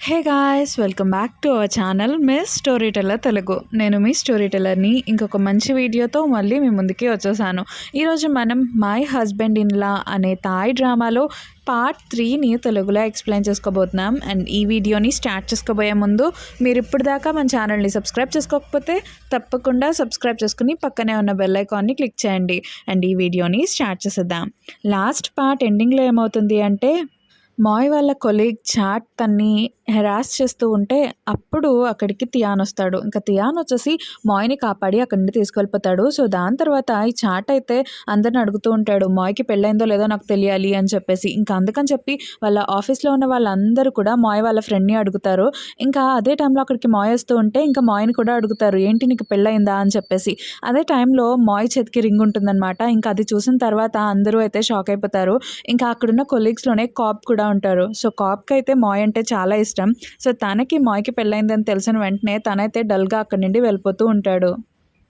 Hey guys, welcome back to our channel miss story teller Telugu. నేను మీ story టెల్లర్ని ఇంకొక మంచి వీడియోతో మళ్ళీ మీ ముందుకి వచ్చేసాను. ఈరోజు మనం మై హస్బెండ్ ఇన్ లా అనే థాయ్ డ్రామాలో పార్ట్ 3ని తెలుగులో ఎక్స్ప్లెయిన్ చేసుకోబోతున్నాం. అండ్ ఈ వీడియోని స్టార్ట్ చేసుకోబోయే ముందు మీరు ఇప్పటిదాకా మన ఛానల్ని సబ్స్క్రైబ్ చేసుకోకపోతే తప్పకుండా సబ్స్క్రైబ్ చేసుకుని పక్కనే ఉన్న బెల్ ఐకాన్ని క్లిక్ చేయండి. అండ్ ఈ వీడియోని స్టార్ట్ చేసేద్దాం. లాస్ట్ పార్ట్ ఎండింగ్లో ఏమవుతుంది అంటే, మాయ్ వాళ్ళ కొలీగ్ చాట్ తన్ని హెరాస్ చేస్తూ ఉంటే అప్పుడు అక్కడికి తియాన్ వస్తాడు. ఇంకా తియాన్ వచ్చేసి మాయ్ని కాపాడి అక్కడి నుండి తీసుకెళ్ళిపోతాడు. సో దాని తర్వాత ఈ చాట్ అయితే అందరిని అడుగుతూ ఉంటాడు, మాయ్కి పెళ్ళైందో లేదో నాకు తెలియాలి అని చెప్పేసి. ఇంకా అందుకని చెప్పి వాళ్ళ ఆఫీస్లో ఉన్న వాళ్ళందరూ కూడా మాయ్ వాళ్ళ ఫ్రెండ్ని అడుగుతారు. ఇంకా అదే టైంలో అక్కడికి మాయ్ వస్తూ ఉంటే ఇంకా మాయ్ని కూడా అడుగుతారు, ఏంటి నీకు పెళ్ళయిందా అని చెప్పేసి. అదే టైంలో మాయ్ చేతికి రింగ్ ఉంటుందన్నమాట. ఇంకా అది చూసిన తర్వాత అందరూ అయితే షాక్ అయిపోతారు. ఇంకా అక్కడున్న కొలీగ్స్లోనే కాప్ కూడా ఉంటారు. సో కాప్కి అయితే మాయ్ అంటే చాలా ఇష్టం. సో తనకి మాయ్కి పెళ్ళైందని తెలిసిన వెంటనే తనైతే డల్గా అక్కడి నుండి వెళ్ళిపోతూ ఉంటాడు.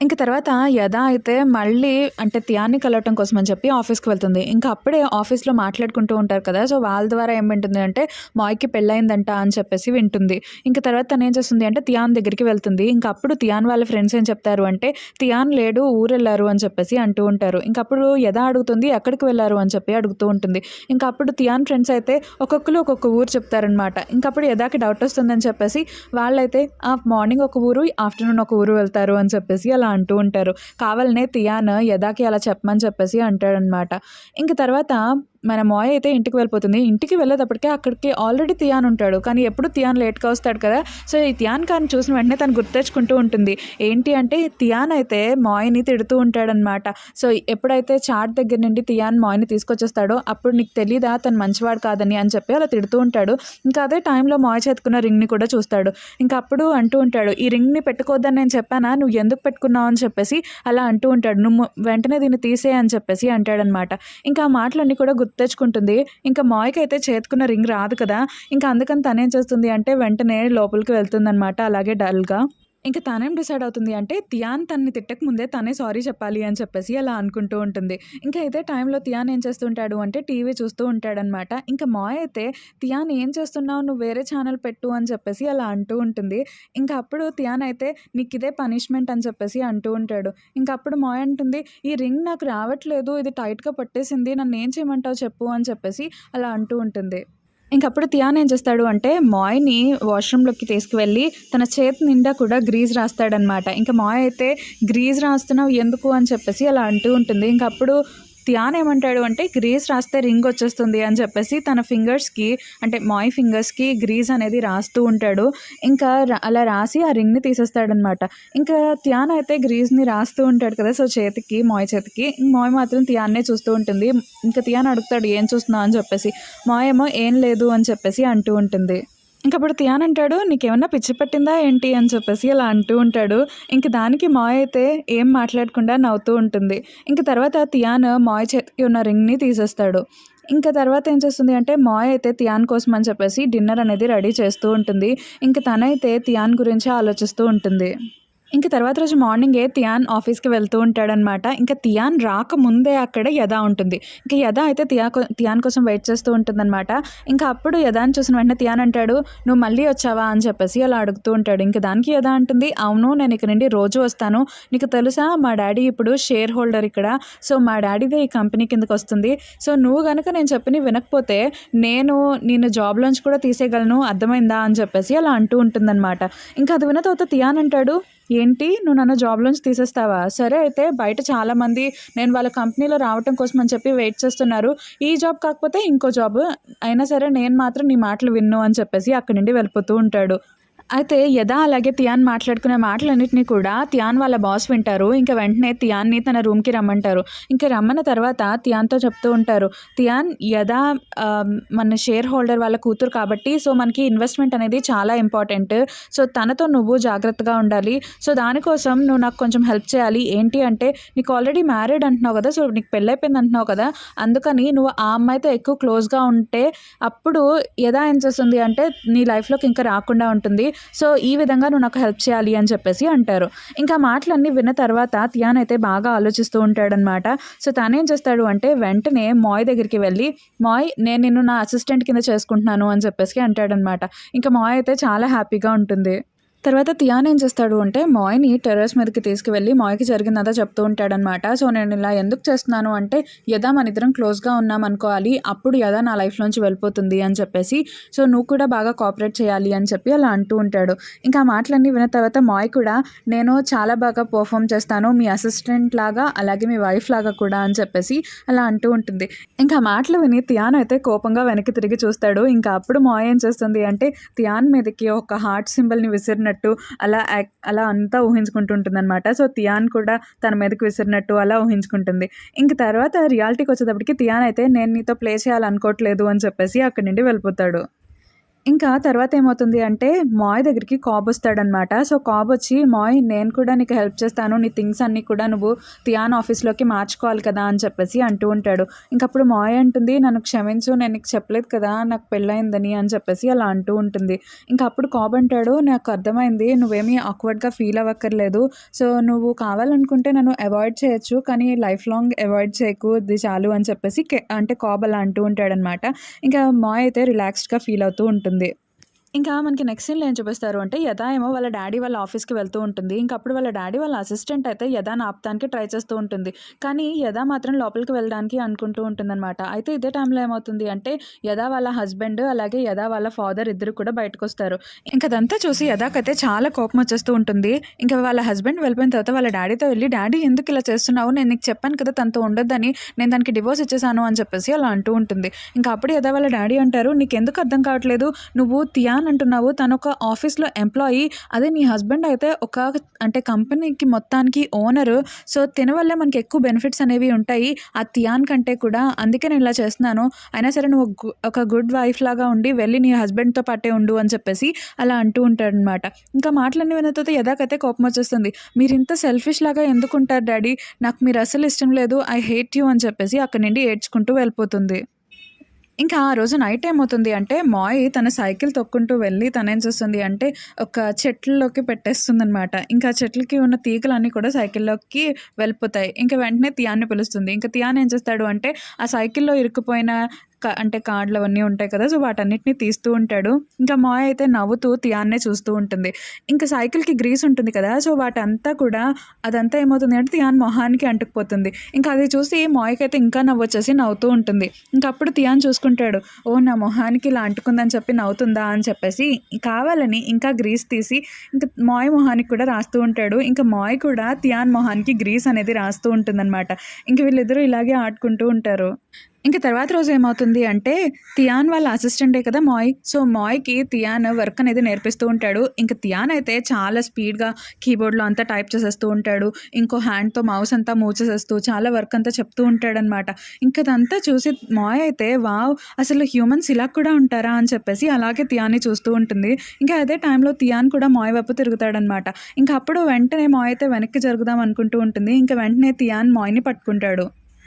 ఇంకా తర్వాత యదా అయితే మళ్ళీ అంటే తియాన్ని కలవటం కోసం అని చెప్పి ఆఫీస్కి వెళ్తుంది. ఇంకా అప్పుడే ఆఫీస్లో మాట్లాడుకుంటూ ఉంటారు కదా, సో వాళ్ళ ద్వారా ఏం వింటుంది అంటే మాయ్కి పెళ్ళయిందంట అని చెప్పేసి వింటుంది. ఇంకా తర్వాత తను ఏం చేస్తుంది అంటే తియాన్ దగ్గరికి వెళ్తుంది. ఇంకా అప్పుడు తియాన్ వాళ్ళ ఫ్రెండ్స్ ఏం చెప్తారు అంటే, తియాన్ లేడు, ఊరు వెళ్ళారు అని చెప్పేసి అంటూ ఉంటారు. ఇంకా అప్పుడు యదా అడుగుతుంది, ఎక్కడికి వెళ్ళారు అని చెప్పి అడుగుతూ ఉంటుంది. ఇంకా అప్పుడు తియాన్ ఫ్రెండ్స్ అయితే ఒక్కొక్కరు ఒక్కొక్క ఊరు చెప్తారనమాట. ఇంకా అప్పుడు యదాకి డౌట్ వస్తుందని చెప్పేసి వాళ్ళైతే మార్నింగ్ ఒక ఊరు, ఆఫ్టర్నూన్ ఒక ఊరు వెళ్తారు అని చెప్పేసి అలా అంటూ ఉంటారు. కావాలనే తియాన్ యదాకి అలా చెప్పమని చెప్పేసి అంటాడనమాట. ఇంక తర్వాత మన మాయ్ అయితే ఇంటికి వెళ్ళిపోతుంది. ఇంటికి వెళ్ళేటప్పటికే అక్కడికి ఆల్రెడీ తియాన్ ఉంటాడు. కానీ ఎప్పుడు తియాన్ లేట్గా వస్తాడు కదా, సో ఈ తియాన్ కానీ చూసిన వెంటనే తను గుర్తెచ్చుకుంటూ ఉంటుంది. ఏంటి అంటే తియాన్ అయితే మాయ్ని తిడుతూ ఉంటాడనమాట. సో ఎప్పుడైతే చాట్ దగ్గర నుండి తియాన్ మాయ్ని తీసుకొచ్చేస్తాడో అప్పుడు నీకు తెలీదా తను మంచివాడు కాదని అని చెప్పి అలా తిడుతూ ఉంటాడు. ఇంకా అదే టైంలో మాయ్ చేతుకున్న రింగ్ని కూడా చూస్తాడు. ఇంకా అప్పుడు అంటూ ఉంటాడు, ఈ రింగ్ని పెట్టుకోవద్దని నేను చెప్పానా, నువ్వు ఎందుకు పెట్టుకున్నావు అని చెప్పేసి అలా అంటూ ఉంటాడు. నువ్వు వెంటనే దీన్ని తీసే అని చెప్పేసి అంటాడనమాట. ఇంకా ఆ మాటలన్నీ కూడా తెచ్చుకుంటుంది. ఇంకా మాయ్కి అయితే చేతుకున్న రింగ్ రాదు కదా, ఇంకా అందుకని తనేం చేస్తుంది అంటే వెంటనే లోపలికి వెళ్తుందనమాట అలాగే డల్గా. ఇంకా తనేం డిసైడ్ అవుతుంది అంటే తియాన్ తనని తిట్టక ముందే తనే సారీ చెప్పాలి అని చెప్పేసి అలా అనుకుంటూ ఉంటుంది. ఇంకా ఇదే టైంలో తియాన్ ఏం చేస్తుంటాడు అంటే టీవీ చూస్తూ ఉంటాడనమాట. ఇంకా మాయ్ అయితే తియాన్ ఏం చేస్తున్నావు, నువ్వు వేరే ఛానల్ పెట్టు అని చెప్పేసి అలా అంటూ ఉంటుంది. ఇంకా అప్పుడు తియాన్ అయితే నీకు ఇదే పనిష్మెంట్ అని చెప్పేసి అంటూ ఉంటాడు. ఇంకా అప్పుడు మాయ్ అంటుంది, ఈ రింగ్ నాకు రావట్లేదు, ఇది టైట్గా పట్టేసింది, నన్ను ఏం చేయమంటావు చెప్పు అని చెప్పేసి అలా అంటూ ఉంటుంది. ఇంకప్పుడు తియాన్ ఏం చేస్తాడు అంటే మాయ్ని వాష్రూమ్లోకి తీసుకువెళ్ళి తన చేతి నిండా కూడా గ్రీజ్ రాస్తాడనమాట. ఇంకా మాయ్ అయితే గ్రీజ్ రాస్తున్నావు ఎందుకు అని చెప్పేసి అలా అంటూ ఉంటుంది. ఇంకప్పుడు తియాన్ ఏమంటాడు అంటే గ్రీజ్ రాస్తే రింగ్ వచ్చేస్తుంది అని చెప్పేసి తన ఫింగర్స్కి అంటే మాయ్ ఫింగర్స్కి గ్రీజ్ అనేది రాస్తూ ఉంటాడు. ఇంకా అలా రాసి ఆ రింగ్ని తీసేస్తాడనమాట. ఇంకా తియాన్ అయితే గ్రీజ్ని రాస్తూ ఉంటాడు కదా, సో చేతికి మాయ్ చేతికి. మాయ్ మాత్రం తియాన్నే చూస్తూ ఉంటుంది. ఇంకా తియాన్ అడుగుతాడు ఏం చూస్తున్నావు అని చెప్పేసి. మాయ్ ఏమో ఏం లేదు అని చెప్పేసి అంటూ ఉంటుంది. ఇంకప్పుడు తియాన్ అంటాడు, నీకేమన్నా పిచ్చి పట్టిందా ఏంటి అని చెప్పేసి అలా అంటూ ఉంటాడు. ఇంక దానికి మాయ్ అయితే ఏం మాట్లాడకుండా నవ్వుతూ ఉంటుంది. ఇంక తర్వాత తియాన్ మాయ్ చేతికి ఉన్న రింగ్ని తీసేస్తాడు. ఇంకా తర్వాత ఏం చేస్తుంది అంటే మాయ్ అయితే తియాన్ కోసం అని చెప్పేసి డిన్నర్ అనేది రెడీ చేస్తూ ఉంటుంది. ఇంక తనైతే తియాన్ గురించి ఆలోచిస్తూ ఉంటుంది. ఇంక తర్వాత రోజు మార్నింగే తియాన్ ఆఫీస్కి వెళ్తూ ఉంటాడనమాట. ఇంకా తియాన్ రాకముందే అక్కడ యదా ఉంటుంది. ఇంకా యదా అయితే తియాన్ కోసం వెయిట్ చేస్తూ ఉంటుందన్నమాట. ఇంకా అప్పుడు యదాని చూసిన వెంటనే తియాన్ అంటాడు, నువ్వు మళ్ళీ వచ్చావా అని చెప్పేసి అలా అడుగుతూ ఉంటాడు. ఇంకా దానికి యదా అంటుంది, అవును నేను ఇక్కడ నుండి రోజు వస్తాను, నీకు తెలుసా మా డాడీ ఇప్పుడు షేర్ హోల్డర్ ఇక్కడ, సో మా డాడీదే ఈ కంపెనీ కిందకి వస్తుంది, సో నువ్వు కనుక నేను చెప్పి వినకపోతే నేను జాబ్లోంచి కూడా తీసేయగలను, అర్థమైందా అని చెప్పేసి అలా అంటూ ఉంటుందన్నమాట. ఇంకా అది విన్న తర్వాత తియాన్ అంటాడు, ఏంటి నువ్వు నన్ను జాబ్లోంచి తీసేస్తావా, సరే అయితే బయట చాలామంది నేను వాళ్ళ కంపెనీలో రావటం కోసం అని చెప్పి వెయిట్ చేస్తున్నారు, ఈ జాబ్ కాకపోతే ఇంకో జాబ్ అయినా సరే నేను మాత్రం నీ మాటలు విన్ను అని చెప్పేసి అక్కడి నుండి వెళ్ళిపోతూ ఉంటాడు. అయితే యదా అలాగే తియాన్ మాట్లాడుకునే మాటలన్నింటినీ కూడా తియాన్ వాళ్ళ బాస్ వింటారు. ఇంకా వెంటనే తియాన్ని తన రూమ్కి రమ్మంటారు. ఇంకా రమ్మన్న తర్వాత తియాన్తో చెప్తూ ఉంటారు, తియాన్ యదా మన షేర్ హోల్డర్ వాళ్ళ కూతురు కాబట్టి సో మనకి ఇన్వెస్ట్మెంట్ అనేది చాలా ఇంపార్టెంట్, సో తనతో నువ్వు జాగ్రత్తగా ఉండాలి, సో దానికోసం నువ్వు నాకు కొంచెం హెల్ప్ చేయాలి. ఏంటి అంటే నీకు ఆల్రెడీ మ్యారీడ్ అంటున్నావు కదా, సో నీకు పెళ్ళైపోయింది అంటున్నావు కదా, అందుకని నువ్వు ఆ అమ్మాయితో ఎక్కువ క్లోజ్గా ఉంటే అప్పుడు యదా ఏం చేస్తుంది అంటే నీ లైఫ్లోకి ఇంకా రాకుండా ఉంటుంది, సో ఈ విధంగా నువ్వు నాకు హెల్ప్ చేయాలి అని చెప్పేసి అంటారు. ఇంకా మాటలన్నీ విన్న తర్వాత టియాన్ అయితే బాగా ఆలోచిస్తూ ఉంటాడనమాట. సో తనేం చేస్తాడు అంటే వెంటనే మాయ్ దగ్గరికి వెళ్ళి, మాయ్ నేను నిన్ను నా అసిస్టెంట్ కింద చేసుకుంటున్నాను అని చెప్పేసి అంటాడనమాట. ఇంకా మాయ్ అయితే చాలా హ్యాపీగా ఉంటుంది. తర్వాత టియాన్ ఏం చేస్తాడు అంటే మాయ్ని టెర్రస్ మీదకి తీసుకువెళ్ళి మాయ్కి జరిగిందంతా చెప్తూ ఉంటాడనమాట. సో నేను ఇలా ఎందుకు చేస్తున్నాను అంటే యదా మన ఇద్దరం క్లోజ్గా ఉన్నాం అనుకోవాలి, అప్పుడు యదా నా లైఫ్లోంచి వెళ్ళిపోతుంది అని చెప్పేసి, సో నువ్వు కూడా బాగా కోఆపరేట్ చేయాలి అని చెప్పి అలా అంటూ ఉంటాడు. ఇంకా ఆ మాటలన్నీ విన్న తర్వాత మాయ్ కూడా నేను చాలా బాగా పర్ఫామ్ చేస్తాను మీ అసిస్టెంట్ లాగా, అలాగే మీ వైఫ్ లాగా కూడా అని చెప్పేసి అలా అంటూ ఉంటుంది. ఇంకా మాటలు విని టియాన్ అయితే కోపంగా వెనక్కి తిరిగి చూస్తాడు. ఇంకా అప్పుడు మాయ్ ఏం చేస్తుంది అంటే టియాన్ మీదకి ఒక హార్ట్ సింబల్ని విసిరినట్టు అలా అంతా ఊహించుకుంటుంటుంది అనమాట. సో టియాన్ కూడా తన మీదకి విసిరినట్టు అలా ఊహించుకుంటుంది. ఇంక తర్వాత రియాలిటీకి వచ్చేటప్పటికి టియాన్ అయితే నేను నీతో ప్లే చేయాలనుకోవట్లేదు అని చెప్పేసి అక్కడి నుండి వెళ్ళిపోతాడు. ఇంకా తర్వాత ఏమవుతుంది అంటే మాయ్ దగ్గరికి కాబ్ వస్తాడనమాట. సో కాబ్ వచ్చి మాయ్ నేను కూడా నీకు హెల్ప్ చేస్తాను, నీ థింగ్స్ అన్నీ కూడా నువ్వు టియాన్ ఆఫీస్లోకి మార్చుకోవాలి కదా అని చెప్పేసి అంటూ ఉంటాడు. ఇంకప్పుడు మాయ్ అంటుంది నన్ను క్షమించు, నేను నీకు చెప్పలేదు కదా నాకు పెళ్ళయిందని అని చెప్పేసి అలా అంటూ ఉంటుంది. ఇంకా అప్పుడు కాబ్ అంటాడు నాకు అర్థమైంది, నువ్వేమీ ఆక్వర్డ్గా ఫీల్ అవ్వక్కర్లేదు, సో నువ్వు కావాలనుకుంటే నన్ను అవాయిడ్ చేయొచ్చు కానీ లైఫ్ లాంగ్ అవాయిడ్ చేయకు, ఇది చాలు అని చెప్పేసి అంటే కాబ్ అలా అంటూ ఉంటాడనమాట. ఇంకా మాయ్ అయితే రిలాక్స్డ్గా ఫీల్ అవుతూ ఉంటుంది. ఇంకా మనకి నెక్స్ట్ సీన్లో ఏం చూపిస్తారు అంటే యదా ఏమో వాళ్ళ డాడీ వాళ్ళ ఆఫీస్కి వెళ్తూ ఉంటుంది. ఇంకా అప్పుడు వాళ్ళ డాడీ వాళ్ళ అసిస్టెంట్ అయితే యదాని ఆపడానికి ట్రై చేస్తూ ఉంటుంది. కానీ యదా మాత్రం లోపలికి వెళ్ళడానికి అనుకుంటూ ఉంటుందన్నమాట. అయితే ఇదే టైంలో ఏమవుతుంది అంటే యదా వాళ్ళ హస్బెండ్ అలాగే యదా వాళ్ళ ఫాదర్ ఇద్దరు కూడా బయటకు వస్తారు. ఇంకా అదంతా చూసి యదాకైతే చాలా కోపం వచ్చేస్తూ ఉంటుంది. ఇంకా వాళ్ళ హస్బెండ్ వెళ్ళిపోయిన తర్వాత వాళ్ళ డాడీతో వెళ్ళి డాడీ ఎందుకు ఇలా చేస్తున్నావు, నేను నీకు చెప్పాను కదా తనతో ఉండొద్దని, నేను దానికి డివోర్స్ ఇచ్చేసాను అని చెప్పేసి అలా అంటూ ఉంటుంది. ఇంకా అప్పుడు యదా వాళ్ళ డాడీ అంటారు నీకు ఎందుకు అర్థం కావట్లేదు, నువ్వు టియాన్ అంటున్నావు, తను ఒక ఆఫీస్లో ఎంప్లాయీ, అదే నీ హస్బెండ్ అయితే ఒక అంటే కంపెనీకి మొత్తానికి ఓనరు, సో తిన వల్లే మనకి ఎక్కువ బెనిఫిట్స్ అనేవి ఉంటాయి ఆ టియాన్ కంటే కూడా, అందుకే నేను ఇలా చేస్తున్నాను, అయినా సరే నువ్వు ఒక గుడ్ వైఫ్ లాగా ఉండి వెళ్ళి నీ హస్బెండ్తో పాటే ఉండు అని చెప్పేసి అలా అంటూ ఉంటాడనమాట. ఇంకా మాటలన్నీ విన్న తర్వాత యదాకైతే కోపం వచ్చేస్తుంది, మీరు ఇంత సెల్ఫిష్ లాగా ఎందుకుంటారు డాడీ, నాకు మీరు అసలు ఇష్టం లేదు, ఐ హేట్ యూ అని చెప్పేసి అక్కడి నుండి ఏడ్చుకుంటూ వెళ్ళిపోతుంది. ఇంకా ఆ రోజు నైట్ ఏమవుతుంది అంటే మాయ్ తన సైకిల్ తొక్కుంటూ వెళ్ళి తనేం చేస్తుంది అంటే ఒక చెట్లలోకి పెట్టేస్తుందనమాట. ఇంకా చెట్లకి ఉన్న తీగలన్నీ కూడా సైకిల్లోకి వెళ్ళిపోతాయి. ఇంకా వెంటనే టియాన్ని పిలుస్తుంది. ఇంకా టియాన్ ఏం చేస్తాడు అంటే ఆ సైకిల్లో ఇరుక్కుపోయిన అంటే కార్డులు అవన్నీ ఉంటాయి కదా, సో వాటన్నిటిని తీస్తూ ఉంటాడు. ఇంకా మాయ్ అయితే నవ్వుతూ టియాన్నే చూస్తూ ఉంటుంది. ఇంకా సైకిల్కి గ్రీస్ ఉంటుంది కదా, సో వాటంతా కూడా అదంతా ఏమవుతుంది అంటే టియాన్ మొహానికి అంటుకుపోతుంది. ఇంకా అది చూసి మాయ్కి అయితే ఇంకా నవ్వొచ్చేసి నవ్వుతూ ఉంటుంది. ఇంకా అప్పుడు టియాన్ చూసుకుంటాడు, ఓ నా మొహానికి ఇలా అంటుకుందని చెప్పి నవ్వుతుందా అని చెప్పేసి కావాలని ఇంకా గ్రీస్ తీసి ఇంకా మాయ్ మొహానికి కూడా రాస్తూ ఉంటాడు. ఇంకా మాయ్ కూడా టియాన్ మొహానికి గ్రీస్ అనేది రాస్తూ ఉంటుందన్నమాట. ఇంక వీళ్ళిద్దరూ ఇలాగే ఆడుకుంటూ ఉంటారు. ఇంక తర్వాత రోజు ఏమవుతుంది అంటే టియాన్ వాళ్ళ అసిస్టెంటే కదా మాయ్, సో మాయ్కి టియాన్ వర్క్ అనేది నేర్పిస్తూ ఉంటాడు. ఇంకా టియాన్ అయితే చాలా స్పీడ్గా కీబోర్డ్లో అంతా టైప్ చేసేస్తూ ఉంటాడు, ఇంకో హ్యాండ్తో మౌస్ అంతా మూవ్ చేసేస్తూ చాలా వర్క్ అంతా చెప్తూ ఉంటాడనమాట. ఇంకా అదంతా చూసి మాయ్ అయితే వావ్ అసలు హ్యూమన్స్ ఇలా కూడా ఉంటారా అని చెప్పేసి అలాగే టియాన్ని చూస్తూ ఉంటుంది. ఇంకా అదే టైంలో టియాన్ కూడా మాయ్ వైపు తిరుగుతాడనమాట. ఇంకా అప్పుడు వెంటనే మాయ్ అయితే వెనక్కి జరుగుదాం అనుకుంటూ ఉంటుంది. ఇంకా వెంటనే టియాన్ మాయ్ని పట్టుకుంటాడు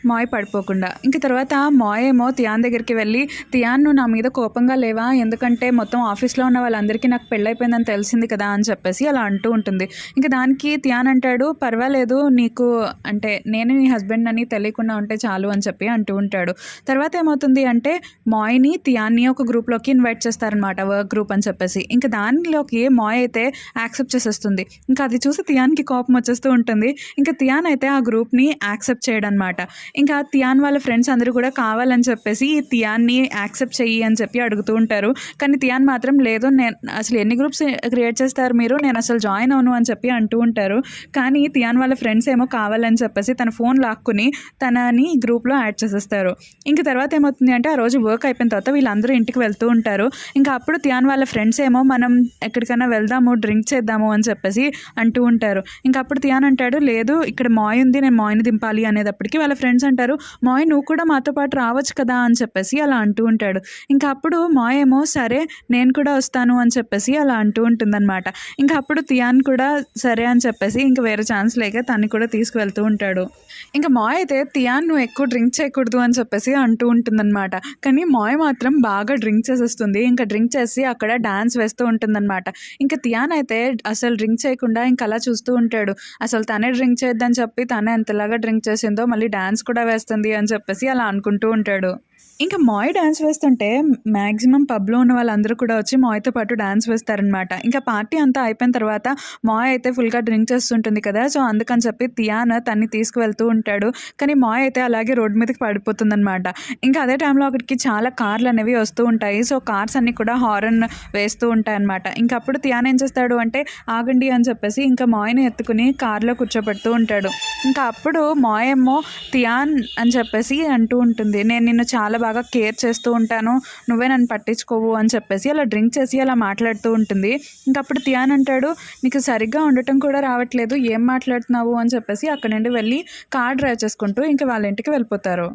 మాయ్ పడిపోకుండా. ఇంక తర్వాత మాయ్ ఏమో టియాన్ దగ్గరికి వెళ్ళి టియాన్ నువ్వు నా మీద కోపంగా లేవా, ఎందుకంటే మొత్తం ఆఫీస్లో ఉన్న వాళ్ళందరికీ నాకు పెళ్ళైపోయిందని తెలిసింది కదా అని చెప్పేసి అలా అంటూ ఉంటుంది. ఇంకా దానికి టియాన్ అంటాడు పర్వాలేదు, నీకు అంటే నేను నీ హస్బెండ్ అని తెలియకుండా ఉంటే చాలు అని చెప్పి అంటూ ఉంటాడు. తర్వాత ఏమవుతుంది అంటే మాయ్ని టియాన్ని ఒక గ్రూప్లోకి ఇన్వైట్ చేస్తారనమాట, వర్క్ గ్రూప్ అని చెప్పేసి. ఇంకా దానిలోకి మాయ్ అయితే యాక్సెప్ట్ చేసేస్తుంది. ఇంకా అది చూసి టియాన్కి కోపం వచ్చేస్తూ ఉంటుంది. ఇంకా టియాన్ అయితే ఆ గ్రూప్ని యాక్సెప్ట్ చేయడనమాట. ఇంకా టియాన్ వాళ్ళ ఫ్రెండ్స్ అందరూ కూడా కావాలని చెప్పేసి ఈ టియాన్ని యాక్సెప్ట్ చెయ్యి అని చెప్పి అడుగుతూ ఉంటారు. కానీ టియాన్ మాత్రం లేదు, నేను అసలు ఎన్ని గ్రూప్స్ క్రియేట్ చేస్తారు మీరు, నేను అసలు జాయిన్ అవును అని చెప్పి అంటూ ఉంటారు. కానీ టియాన్ వాళ్ళ ఫ్రెండ్స్ ఏమో కావాలని చెప్పేసి తన ఫోన్ లాక్కుని తనని గ్రూప్లో యాడ్ చేసేస్తారు. ఇంకా తర్వాత ఏమవుతుంది అంటే ఆ రోజు వర్క్ అయిపోయిన తర్వాత వీళ్ళందరూ ఇంటికి వెళ్తూ ఉంటారు. ఇంకా అప్పుడు టియాన్ వాళ్ళ ఫ్రెండ్స్ ఏమో మనం ఎక్కడికైనా వెళ్దాము, డ్రింక్ చేద్దాము అని చెప్పేసి అంటూ ఉంటారు. ఇంకా అప్పుడు టియాన్ అంటాడు లేదు ఇక్కడ మాయ్ ఉంది, నేను మాయ్ని దింపాలి అనేటప్పటికి వాళ్ళ ఫ్రెండ్స్ ఫ్రెండ్స్ అంటారు, మాయ్ నువ్వు కూడా మాతో పాటు రావచ్చు కదా అని చెప్పేసి అలా అంటూ ఉంటాడు. ఇంకా అప్పుడు మాయ్ ఏమో సరే నేను కూడా వస్తాను అని చెప్పేసి అలా అంటూ ఉంటుందన్నమాట. ఇంకా అప్పుడు తియాన్ కూడా సరే అని చెప్పేసి ఇంకా వేరే ఛాన్స్ లేక తన్ని కూడా తీసుకువెళ్తూ ఉంటాడు. ఇంకా మాయ్ అయితే తియాన్ నువ్వు ఎక్కువ డ్రింక్ చేయకూడదు అని చెప్పేసి అంటూ ఉంటుందన్నమాట. కానీ మాయ్ మాత్రం బాగా డ్రింక్ చేసేస్తుంది. ఇంకా డ్రింక్ చేసి అక్కడ డాన్స్ వేస్తూ ఉంటుందన్నమాట. ఇంకా తియాన్ అయితే అసలు డ్రింక్ చేయకుండా ఇంకా అలా చూస్తూ ఉంటాడు. అసలు తనే డ్రింక్ చేయొద్దని చెప్పి తనే ఎంతలాగా డ్రింక్ చేసిందో మళ్ళీ డాన్స్ కూడా వేస్తుంది అని చెప్పేసి అలా అనుకుంటూ ఉంటాడు. ఇంకా మాయ్ డాన్స్ వేస్తుంటే మ్యాక్సిమం పబ్లో ఉన్న వాళ్ళందరూ కూడా వచ్చి మాయ్తో పాటు డాన్స్ వేస్తారనమాట. ఇంకా పార్టీ అంతా అయిపోయిన తర్వాత మాయ్ అయితే ఫుల్గా డ్రింక్ చేస్తుంటుంది కదా, సో అందుకని చెప్పి తియాన్ తన్ని తీసుకువెళ్తూ ఉంటాడు. కానీ మాయ్ అయితే అలాగే రోడ్డు మీదకి పడిపోతుందనమాట. ఇంకా అదే టైంలో అక్కడికి చాలా కార్లు అనేవి వస్తూ ఉంటాయి. సో కార్స్ అన్నీ కూడా హారన్ వేస్తూ ఉంటాయి అనమాట. ఇంకా అప్పుడు తియాన్ ఏం చేస్తాడు అంటే ఆగండి అని చెప్పేసి ఇంకా మాయ్ని ఎత్తుకుని కార్లో కూర్చోబెడుతూ ఉంటాడు. ఇంకా అప్పుడు మాయ్ ఏమో తియాన్ అని చెప్పేసి అంటూ ఉంటుంది, నేను నిన్ను చాలా బాగా కేర్ చేస్తూ ఉంటాను, నువ్వే నన్ను పట్టించుకోవు అని చెప్పేసి అలా డ్రింక్ చేసి అలా మాట్లాడుతూ ఉంటుంది. ఇంకా అప్పుడు తియాన్ అంటాడు, నీకు సరిగ్గా ఉండటం కూడా రావట్లేదు, ఏం మాట్లాడుతున్నావు అని చెప్పేసి అక్కడ నుండి వెళ్ళి కార్ డ్రైవ్ చేసుకుంటూ ఇంకా వాళ్ళ ఇంటికి వెళ్ళిపోతారు.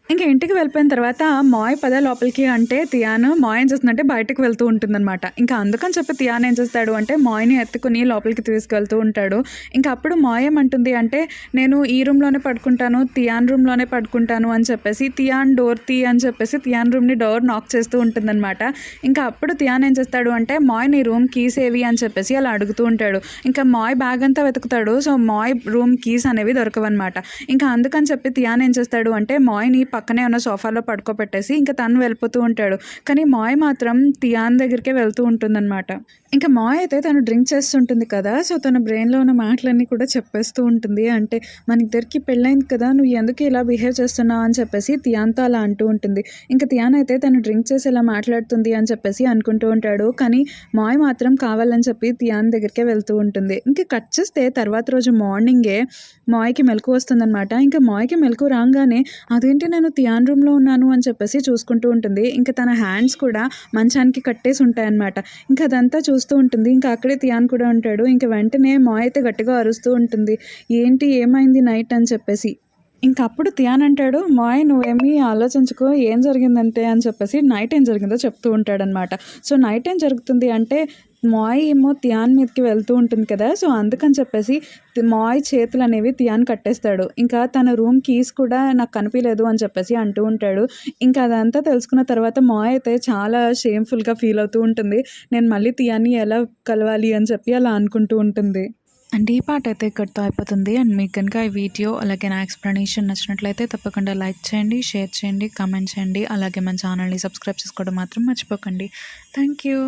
ఇంకా ఇంటికి వెళ్ళిపోయిన తర్వాత మాయ్ పద లోపలికి అంటే తియాన్ మాయ్ ఏం చేస్తుందంటే బయటకు వెళ్తూ ఉంటుందన్నమాట. ఇంకా అందుకని చెప్పి తియాన్ ఏం చేస్తాడు అంటే మాయ్ని ఎత్తుకుని లోపలికి తీసుకెళ్తూ ఉంటాడు. ఇంకా అప్పుడు మాయ్ ఏమంటుంది అంటే నేను ఈ రూమ్లోనే పడుకుంటాను, తియాన్ రూమ్లోనే పడుకుంటాను అని చెప్పేసి తియాన్ డోర్ తీ అని చెప్పేసి తియాన్ రూమ్ని డోర్ నాక్ చేస్తూ ఉంటుందన్నమాట. ఇంకా అప్పుడు తియాన్ ఏం చేస్తాడు అంటే మాయ్ నీ రూమ్ కీస్ ఏవి అని చెప్పేసి అలా అడుగుతూ ఉంటాడు. ఇంకా మాయ్ బ్యాగ్ అంతా వెతుకుతాడు. సో మాయ్ రూమ్ కీస్ అనేవి దొరకవన్నమాట. ఇంకా అందుకని చెప్పి తియాన్ ఏం చేస్తాడు అంటే మాయ్ని పక్కనే ఉన్న సోఫాలో పడుకోబెట్టేసి ఇంకా తను వెళ్ళిపోతూ ఉంటాడు. కానీ మాయ్ మాత్రం తియాన్ దగ్గరికే వెళ్తూ ఉంటుందన్నమాట. ఇంకా మాయ్ అయితే తను డ్రింక్ చేస్తుంటుంది కదా, సో తన బ్రెయిన్లో ఉన్న మాటలన్నీ కూడా చెప్పేస్తూ ఉంటుంది. అంటే మన ఇద్దరికి పెళ్ళైంది కదా, నువ్వు ఎందుకు ఇలా బిహేవ్ చేస్తున్నావు అని చెప్పేసి తియాన్తో అలా అంటూ ఉంటుంది. ఇంకా తియాన్ అయితే తను డ్రింక్ చేసి ఇలా మాట్లాడుతుంది అని చెప్పేసి అనుకుంటూ ఉంటాడు. కానీ మాయ్ మాత్రం కావాలని చెప్పి తియాన్ దగ్గరికే వెళ్తూ ఉంటుంది. ఇంకా కట్ చేస్తే తర్వాత రోజు మార్నింగే మాయ్కి మెలకు వస్తుందన్నమాట. ఇంకా మాయ్కి మెలకు రాగానే అదేంటి నేను తియాన్ రూమ్లో ఉన్నాను అని చెప్పేసి చూసుకుంటూ ఉంటుంది. ఇంకా తన హ్యాండ్స్ కూడా మంచానికి కట్టేసి ఉంటాయన్నమాట. ఇంకా అదంతా చూస్తూ ఉంటుంది. ఇంకా అక్కడే తియాన్ కూడా ఉంటాడు. ఇంకా వెంటనే మాయ్ అయితే గట్టిగా అరుస్తూ ఉంటుంది, ఏంటి ఏమైంది నైట్ అని చెప్పేసి. ఇంకా అప్పుడు తియాన్ అంటాడు, మాయ్ నువ్వేమీ ఆలోచించుకో, ఏం జరిగిందంటే అని చెప్పేసి నైట్ ఏం జరిగిందో చెప్తూ ఉంటాడనమాట. సో నైట్ ఏం జరుగుతుంది అంటే మాయ్ ఏమో తియాన్ మీదకి వెళ్తూ ఉంటుంది కదా, సో అందుకని చెప్పేసి మాయ్ చేతులు అనేవి తియాన్ కట్టేస్తాడు. ఇంకా తన రూమ్ కీస్ కూడా నాకు కనిపించలేదు అని చెప్పేసి అంటూ ఉంటాడు. ఇంకా అదంతా తెలుసుకున్న తర్వాత మాయ్ అయితే చాలా షేమ్ఫుల్గా ఫీల్ అవుతూ ఉంటుంది. నేను మళ్ళీ తియాన్ని ఎలా కలవాలి అని చెప్పి అలా అనుకుంటూ ఉంటుంది. అండ్ ఈ పాట అయితే ఇక్కడితో అయిపోతుంది. అండ్ మీకు కనుక ఈ వీడియో అలాగే నా ఎక్స్ప్లెనేషన్ నచ్చినట్లయితే తప్పకుండా లైక్ చేయండి, షేర్ చేయండి, కామెంట్ చేయండి. అలాగే మన ఛానల్ని సబ్స్క్రైబ్ చేసుకోవడం మాత్రం మర్చిపోకండి. Thank you.